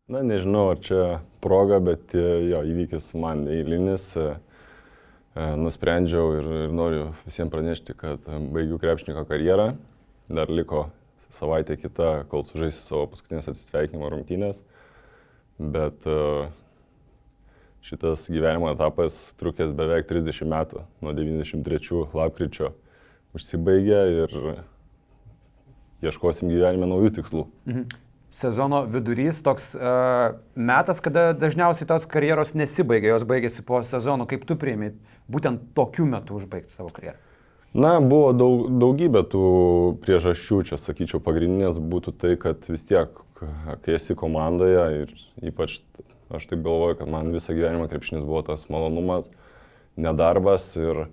Na, nežinau, ar čia proga, bet jo, įvykis man eilinis. Nusprendžiau ir noriu visiems pranešti, kad baigiu krepšininko karjerą. Dar liko savaitė kita, kol sužaisiu savo paskutinės atsisveikinimo rungtynės. Bet šitas gyvenimo etapas trukęs beveik 30 metų, nuo 93 lapkričio užsibaigė ir ieškosim gyvenime naujų tikslų. Sezono vidurys toks metas, kada dažniausiai tos karjeros nesibaigia, jos baigėsi po sezono. Kaip tu priimi būtent tokiu metu užbaigti savo karjerą? Na, buvo daugybė tų priežasčių, čia sakyčiau, pagrindinės būtų tai, kad vis tiek, kai esi komandoje ir ypač aš taip galvoju, kad man visą gyvenimą krepšinis buvo tas malonumas, nedarbas ir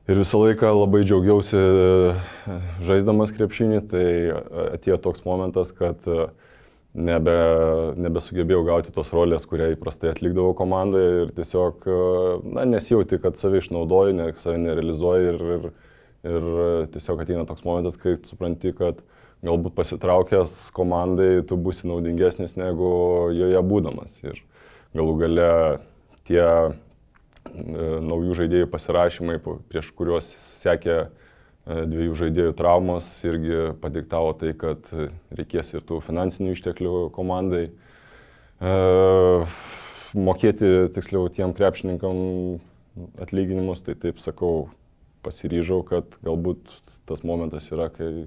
visą laiką labai džiaugiausi žaisdamas krepšinį, tai atėjo toks momentas, kad nebesugebėjau gauti tos rolės, kurią įprastai atlikdavau komandoje ir tiesiog nesijauti, kad save išnaudoju, save nerealizuoju ir tiesiog ateina toks momentas, kai supranti, kad galbūt pasitraukęs komandai tu būsi naudingesnis negu joje būdamas ir galų gale tie naujų žaidėjų pasirašymai, prieš kuriuos sekė dviejų žaidėjų traumos, irgi padiktavo tai, kad reikės ir tų finansinių išteklių komandai. Mokėti, tiksliau, tiem krepšininkam atlyginimus, tai taip sakau, pasiryžau, kad galbūt tas momentas yra, kai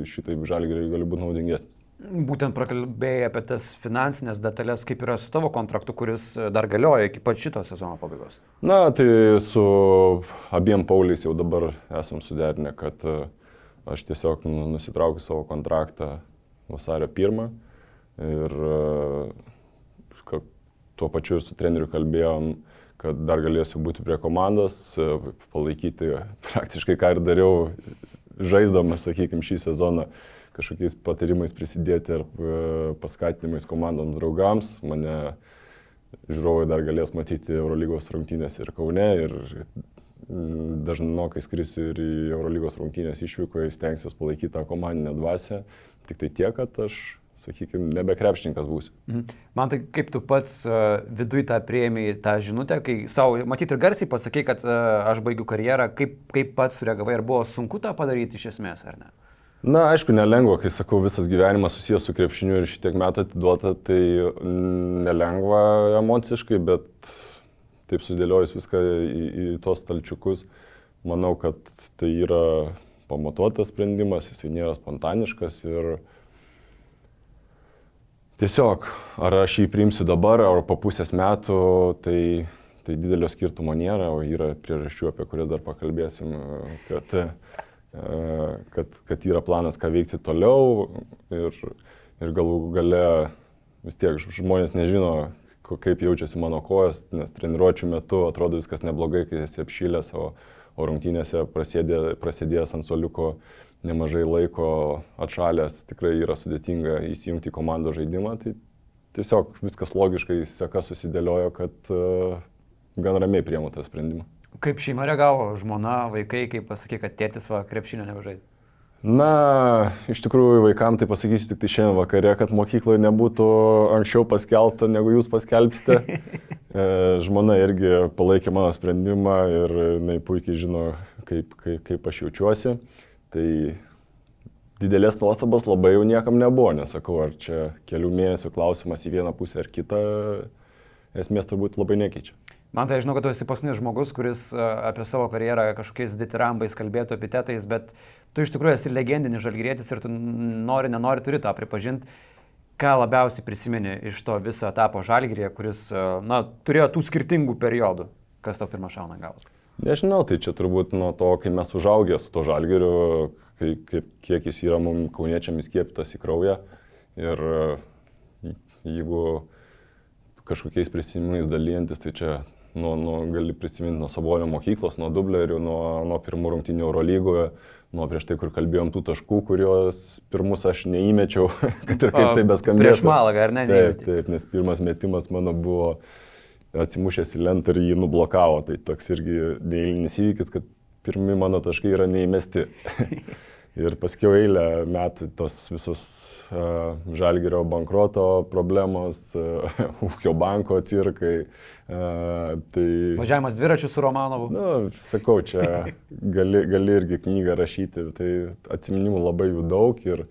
šitaip Žalgiriui gali būti naudingesnis. Būtent prakalbėjai apie tas finansinės detalės, kaip yra su tavo kontraktu, kuris dar galioja iki pat šito sezono pabaigos. Na, tai su abiem Pauliais jau dabar esam suderinę, kad aš tiesiog nusitraukiu savo kontraktą vasario 1 ir tuo pačiu ir su treneriu kalbėjom, kad dar galėsiu būti prie komandos, palaikyti praktiškai ką ir dariau žaisdamas, sakykime, šį sezoną. Kažkokiais patarimais prisidėti ar paskatinimais komandoms draugams. Mane žiūrovai dar galės matyti Eurolygos rungtynės ir Kaune ir dažnokai skrisiu ir į Eurolygos rungtynės išvykoje, stengsiuosi palaikyti tą komandinę dvasią. Tik tai tiek, kad aš, sakykime, nebe krepšininkas būsiu. Man tai kaip tu pats viduj tą priėmei tą žinutę, kai savo, matyt ir garsiai pasakai, kad aš baigiu karjerą, kaip pats sureagavai, ar buvo sunku tą padaryti iš esmės, ar ne? Na, aišku, nelengva, kai sakau, visas gyvenimas susijęs su krepšiniu ir šitiek metų atiduota, tai nelengva emociškai, bet taip sudėliojus viską į tos stalčiukus, manau, kad tai yra pamatuotas sprendimas, jisai nėra spontaniškas ir tiesiog, ar aš jį priimsiu dabar, ar po pusės metų, tai didelio skirtumo nėra, o yra priežasčių, apie kurias dar pakalbėsim, kad yra planas, ką veikti toliau ir galų gale vis tiek žmonės nežino, kaip jaučiasi mano kojas, nes treniruočių metu atrodo viskas neblogai, kai esi apšilęs, o rungtynėse prasidėjęs ant suoliuko nemažai laiko atšalęs, tikrai yra sudėtinga įsijungti į komandos žaidimą, tai tiesiog viskas logiškai seka susidėliojo, kad gan ramiai priėmu tą sprendimą. Kaip šeima reagavo, žmona, vaikai, kaip pasakė, kad tėtis krepšinio nebežaidė? Na, iš tikrųjų vaikams tai pasakysiu tik tai šiandien vakare, kad mokykloje nebūtų anksčiau paskelbta, negu jūs paskelbsite. Žmona irgi palaikė mano sprendimą ir jinai puikiai žino, kaip aš jaučiuosi. Tai didelės nuostabos labai jau niekam nebuvo, nesakau, ar čia kelių mėnesių klausimas į vieną pusę ar kitą, esmės turbūt labai nekeičia. Man tai žinau, kad tu esi paskutinis žmogus, kuris apie savo karjerą kažkokiais ditirambais kalbėtų epitetais, bet tu iš tikrųjų esi legendinis žalgirietis ir tu nenori turi tą pripažinti. Ką labiausiai prisimeni iš to viso etapo Žalgiryje, kuris turėjo tų skirtingų periodų? Kas tau pirmą šauna galvą? Nežinau, tai čia turbūt nuo to, kai mes užaugę su to Žalgiriu, kiek jis yra mums kauniečiam įskiepytas į kraują. Ir jeigu kažkokiais prisiminimais dalyjantis, tai čia gali prisiminti nuo Sabonio mokyklos, nuo Dublerių, nuo pirmų rungtynių Eurolygoje, nuo prieš tai, kur kalbėjom tų taškų, kuriuos pirmus aš neįmečiau, kad ir kaip tai beskambėtų. Prieš Malagą, ar ne? Taip, nes pirmas metimas mano buvo atsimušęs į lentą ir jį nublokavo. Tai toks irgi neeilinis įvykis, kad pirmi mano taškai yra neįmesti. Ir paskiau eilę metų tos visos Žalgirio bankroto problemos, ūkio banko cirkai. Tai, Važiavimas dviračiu su Romanovu. Sakau, čia gali irgi knygą rašyti, tai atsiminimų labai jų daug ir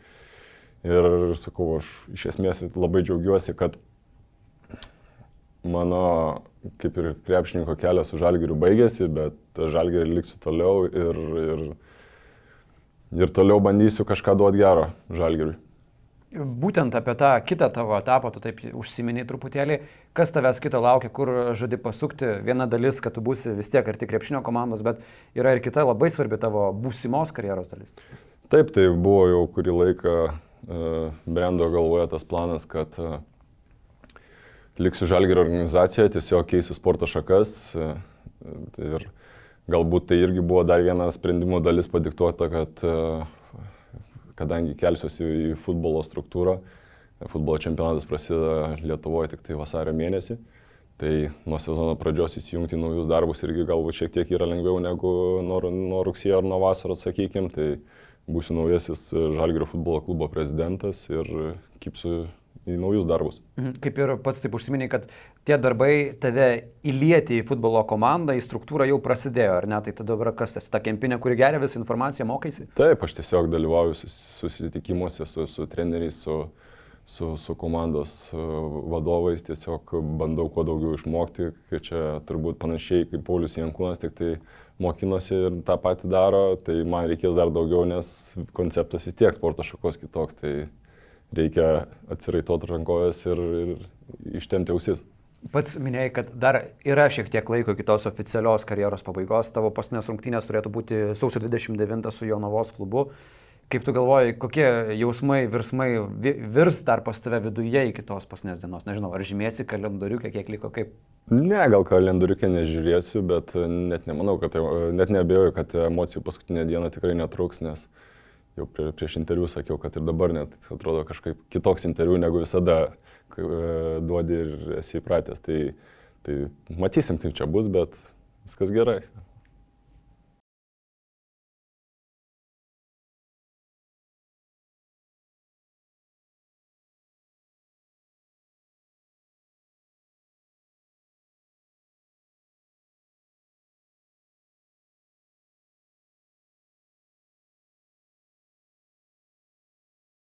sakau, aš iš esmės labai džiaugiuosi, kad mano kaip ir krepšininko kelias su Žalgiriu baigėsi, bet Žalgirį liksiu toliau ir toliau bandysiu kažką duoti gero Žalgiriui. Būtent apie tą kitą tavo etapą, tu taip užsiminiai truputėlį, kas tavęs kito laukia, kur žadi pasukti, viena dalis, kad tu būsi vis tiek arti krepšinio komandos, bet yra ir kita labai svarbi tavo būsimos karjeros dalis. Taip, tai buvo jau kurį laiką brendo galvoje tas planas, kad liksiu Žalgirio organizacijoje, tiesiog keisiu sporto šakas ir galbūt tai irgi buvo dar viena sprendimo dalis padiktuota, kad kadangi kelsiuosi į futbolo struktūrą, futbolo čempionatas prasideda Lietuvoje tik tai vasario mėnesį, tai nuo sezono pradžios įsijungti naujus darbus irgi galbūt šiek tiek yra lengviau negu nuo rugsėjo ar nuo vasaros, sakykim, tai būsiu naujasis Žalgirio futbolo klubo prezidentas ir kipsiu į naujus darbus. Kaip ir pats taip užsiminiai, kad tie darbai tave įlieti į futbolo komandą, į struktūrą jau prasidėjo, ar ne? Tai tada dabar kas esi, ta kempinė, kuri geria visą informaciją, mokaisi? Taip, aš tiesiog dalyvauju susitikimuose su treneriais, su komandos vadovais, tiesiog bandau kuo daugiau išmokti, kai čia turbūt panašiai kaip Paulius Jankūnas, tik tai mokinosi ir tą patį daro, tai man reikės dar daugiau, nes konceptas vis tiek sporto šakos kitoks, tai reikia atsiraitoti rankojas ir ištempti ausis. Pats minėjai, kad dar yra šiek tiek laiko iki tos oficialios karjeros pabaigos. Tavo paskutinės rungtynės turėtų būti sausio 29 su Jonavos klubu. Kaip tu galvoji, kokie jausmai, virsmai virs dar pas tave viduje iki tos paskutinės dienos? Nežinau, ar žymėsi kalendoriuke, kiek liko, kaip? Ne, gal kalendoriuke nežiūrėsiu, bet net nemanau, net neabejoju, kad emocijų paskutinę dieną tikrai netruks, nes jau prieš interviu sakiau, kad ir dabar net atrodo kažkaip kitoks interviu negu visada duodi ir esi įpratęs. Tai matysim, kaip čia bus, bet viskas gerai.